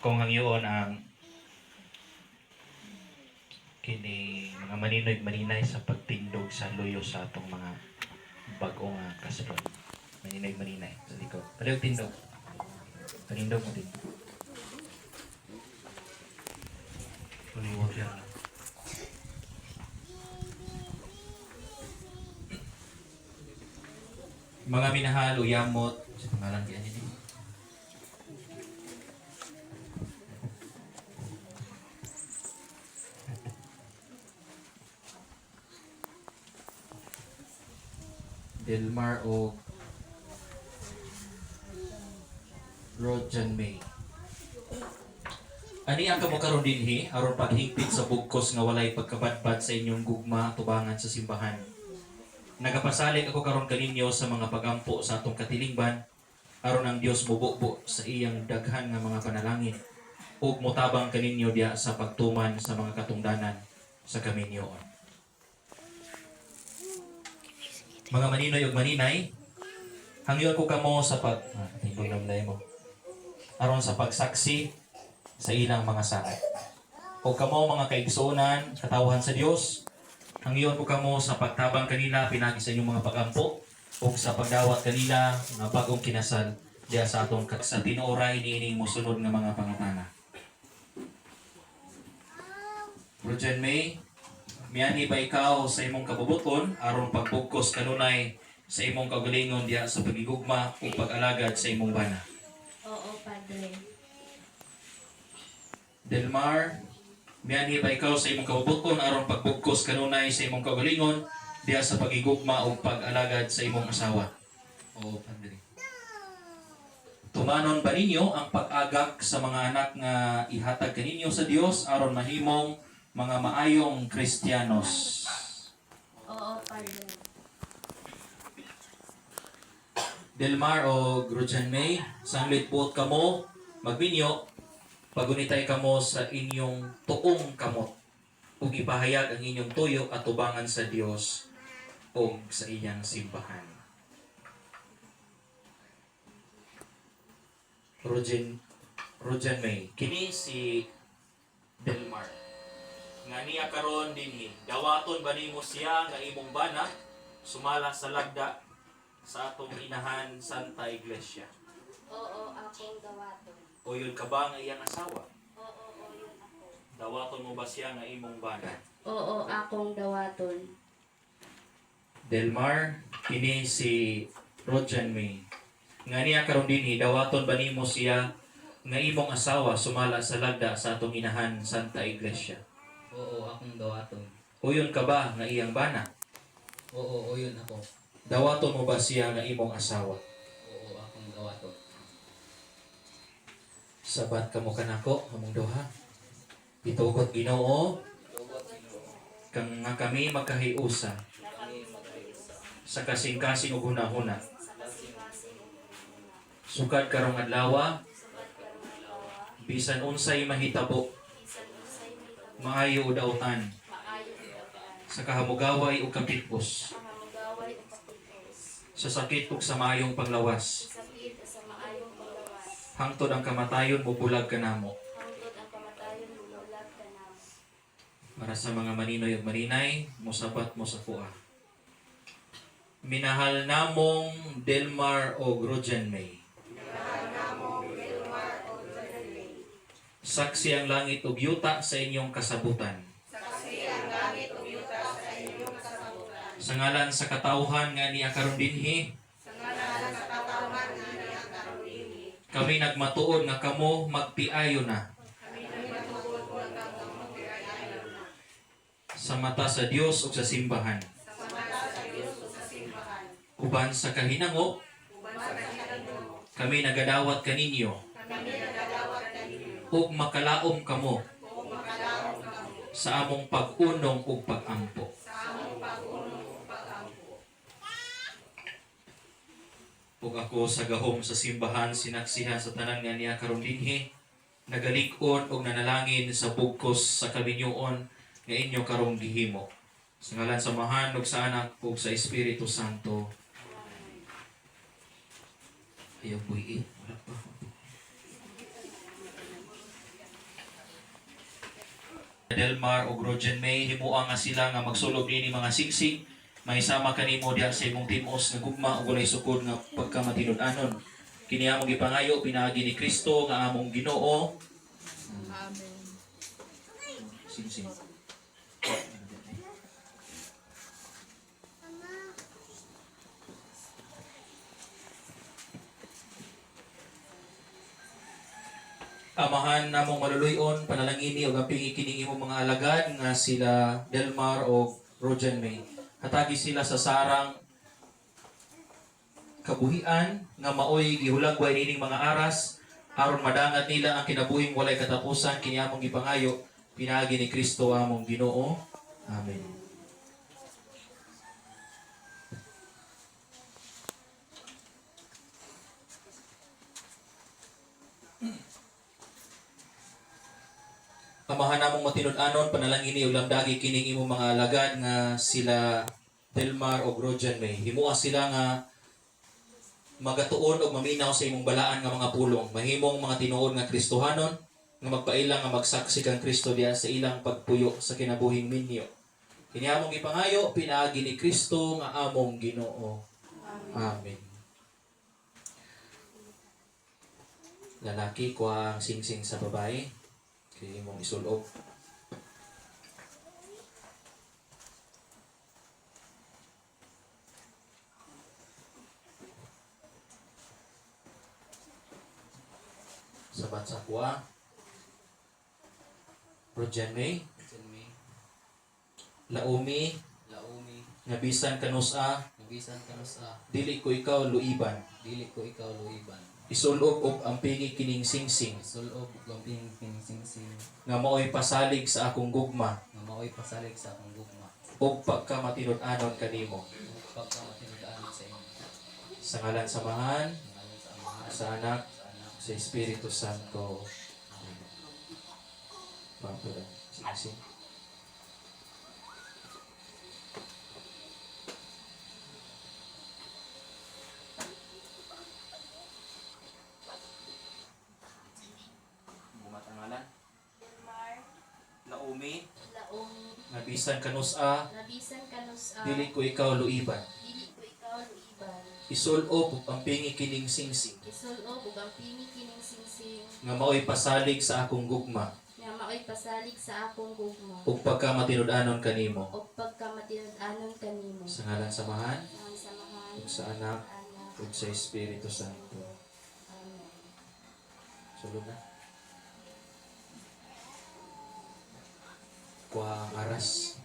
Kung ang iyon ang kini mga maninoy maninay sa pagtindog sa luyo sa atong mga bagong kasulod. Maninoy maninay sa likod. Palihog tindog. Panindog mo din. Puliwag yan. Mga minahal, uyamot, sa pangalan diyan din. Delmar o Rojan May. Ani ang kamo karon dinhi aron paghigpit sa bugkos nga walay pagkabadbad sa inyong gugma tubangan sa simbahan. Nagapasalig ako karon kaninyo sa mga pagampo sa atong katilingban aron ang Dios mububo sa iyang daghan nga mga panalangin ug motabang kaninyo diya sa pagtuman sa mga katungdanan sa kaminyoon. Mga maninoy ug maninay, hangyo ko kamo sa mo. Aron sa pagsaksi sa ilang mga sakit. O kamo mga kaigsuonan, katawhan sa Dios, hangyo ko kamo sa pagtabang kanila pinagi sa inyong mga pagampo o sa pagdawat kanila nga bagong kinasal diya sa atong sa tinuoray niining mosunod nga mga pangatana. Rojan May, miyani ba ikaw sa imong kabubuton aron pagbugkos kanunay sa imong kagalingon diya sa pagigugma o pag-alagad sa imong bana? Oo, Padre. Delmar, miyani ba ikaw sa imong kabubuton aron pagbugkos kanunay sa imong kagalingon diya sa pagigugma o pag-alagad sa imong asawa? Oo, Padre. Tumanon ba ninyo ang pag-agak sa mga anak nga ihatag kaninyo sa Dios aron mahimong mga maayong Kristiyanos? Oo, Padre. Delmar o Grujan May, sanglit buot kamo, magbinyo, pagunitay kamo sa inyong tuong kamot, ug ipahayag ang inyong tuyo at tubangan sa Dios o sa iyang simbahan. Rojan May, kini si Delmar. Nga niya karon dinhi, dawaton ba nimo siya nga imong bana sumala sa lagda sa atong inahan Santa Iglesia? Oo, akong dawaton. O yun ka ba nga iyang asawa? Oo, yun ako. Dawaton mo ba siya nga imong bana? Oo, akong dawaton. Delmar, kini si Rojan May. Nga niya karon dinhi, dawaton ba nimo siya nga imong asawa sumala sa lagda sa atong inahan Santa Iglesia? Oo, akong dawaton. O yun ka ba nga iyang bana? Oo, yun ako. Dawaton mo ba siya nga imong asawa? Oo, akong dawaton. Sabat kamo kanako among duha. Itugot Ginoo kang nga kami magkahiusa sa kasing-kasing ug hunahuna. Sugad karong adlaw, bisan unsay mahitabo, maayo o dautan, sa kahamugaway o kapitpos, sa sakit ug sa maayong paglawas, hangtod ang kamatayon mo bulag kanamo. Para sa mga maninoy ug maninay, mosabat mo sa kuha. Minahal namong Delmar o Grujan May. Saksi ang langit ug yuta sa inyong kasabutan. Sa ngalan sa katawhan nga niya karon dinhi. Kami nagmatuod nga kamo magpiayo na. Sa mata sa Dios ug sa simbahan. Uban sa kahinango, kami nagadawat kaninyo. Ug makalaom kamo sa among pag-unong ug pag-ampo. Ug ako sa gahom sa simbahan sinaksihan sa tanan nga niya karon dinhi, nagalig-on ug nanalangin sa bugkos sa kaminyoon nga inyo karong gihimo. Sa ngalan sa Amahan ug sa Anak ug sa Espiritu Santo. Ayaw buhi. Wala pa. Delmar o Rojan May himuang nga sila nga magsulog ni mga siksik may sama kanimo diha sa imong timos nga gugma ug walay sukod nga pagkamatinud-anon. Kini among gipangayo pinaagi ni Kristo nga among Ginoo. Amen. Sing. Amahan namong maluluyon, panalangini o gapingi kining imong mga alagad nga sila Delmar o Rojan May. Hatagi sila sa sarang kabuhian nga maoy gihulagway nining mga aras aron madangat nila ang kinabuhing walay katapusan kini among gipangayo pinaagi ni Kristo among Ginoo. Amen. Amahan namong matinud-anon panalangini ug lamdagi kining imong mga alagad nga sila Delmar o Rojan May. Himuha sila nga magatuon og maminaw sa imong balaan nga mga pulong. Mahimong mga tinuod nga Kristohanon nga magpailang nga magsaksi kang Kristo diha sa ilang pagpuyo sa kinabuhing minyo. Kini among gipangayo pinaagi ni Kristo nga among Ginoo. Amen. Lalaki ko ang singsing sa babae. Kaya mong isulog. Sabat sa kuha. Rojan May, Rojan May, Laomi, Laomi, nga bisan kanusa, nabisan kanus dili ko ikaw luiban. dili ko ikaw luiban. Isulog og ang pingi kining singsing Isulob gamping singsing nga maoy pasalig sa akong gugma nga maoy pasalig sa akong gugma. ug pagkamatinud-anon kanimo. Pagkamatinud-anon sa inyo. Sa ngalan samahan, Ngalan sa Ama, sa Anak, sa Anak, sa Espiritu Santo. Papa, singsing. Bumatangalan. Laomi, Laong nga bisan kanusa, nabisan kanus dili ko ikaw luiban. dili ko ikaw luiban. Isulob ang pingi kining singsing Isulob ug ang pingi kining singsing nga maoy pasalig sa akong gugma nga maoy pasalig sa akong gugma ug pagkamatinud-anon kanimo. ug pagkamatinud-anon kanimo. Sa ngalan samahan, Ang samahan ug sa Anak, anak. ug sa Espiritu Santo. Amen. Sulod na. Kuha ang aras.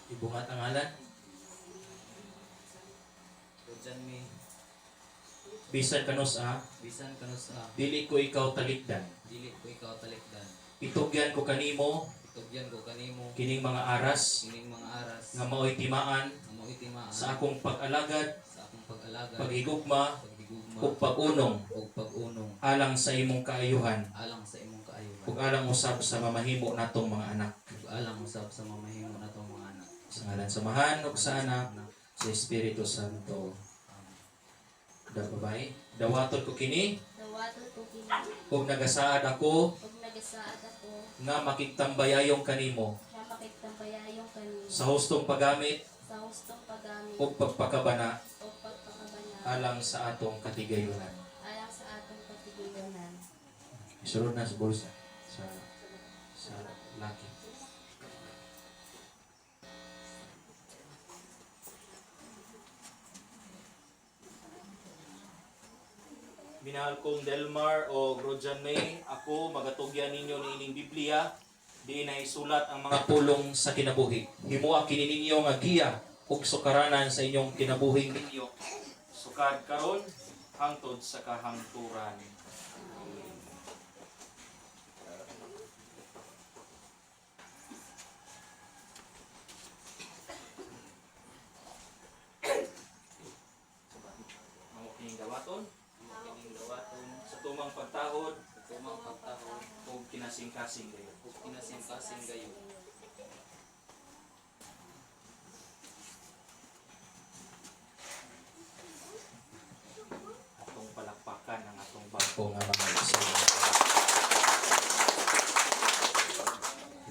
Ibungat ang ngalan. Rojan May, Bisan kanusa, bisan kanus dili ko ikaw talikdan. dili ko ikaw talikdan. Itugyan ko kanimo Itugyan ko kanimo kining mga aras kining mga aras nga maoy timaan nga maoy timaan sa akong pag-alagad, sa akong pag-alaga, paghigugma, paghigugma, ug pag-unong ug pag-unong alang sa imong kaayuhan alang sa imong kaayuhan. ug alang usab sa mamahimo natong mga anak. Ug alang usab sa mamahimo natong mga anak. Sa ngalan samahan ug sa Anak, sa Espiritu Santo. Da babae, dawaton ko kini Dawaton ko kini ug nagasaad ako ug nagasaad ako nga makigtambayayong kanimo nga makigtambayayong kanimo sa hustong paggamit sa hustong paggamit ug pagpakabana o pagpakabana alang sa atong katigayunan. alang sa atong katigulangan. Isulod na sa bulsa sa laki. Minahal kong Delmar o Rojan May, ako magatugyan ninyo ni ining Biblia, di na isulat ang mga pulong sa kinabuhi. Himuha kini ninyo nga giya ug sukaranan sa inyong kinabuhing ninyo. Sukad karon hangtod sa kahangturan. kasing-kasing kayo. Ug kinasim-kasing kayo. Atong palakpakan ang atong bangko nga mga isang.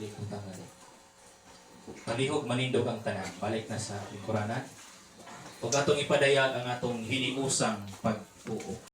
Liputan nga rin. Palihog manindog ang tanan. Balik na sa lingkuranan. Huwag atong ipadayag ang atong hiniusang pagtuo.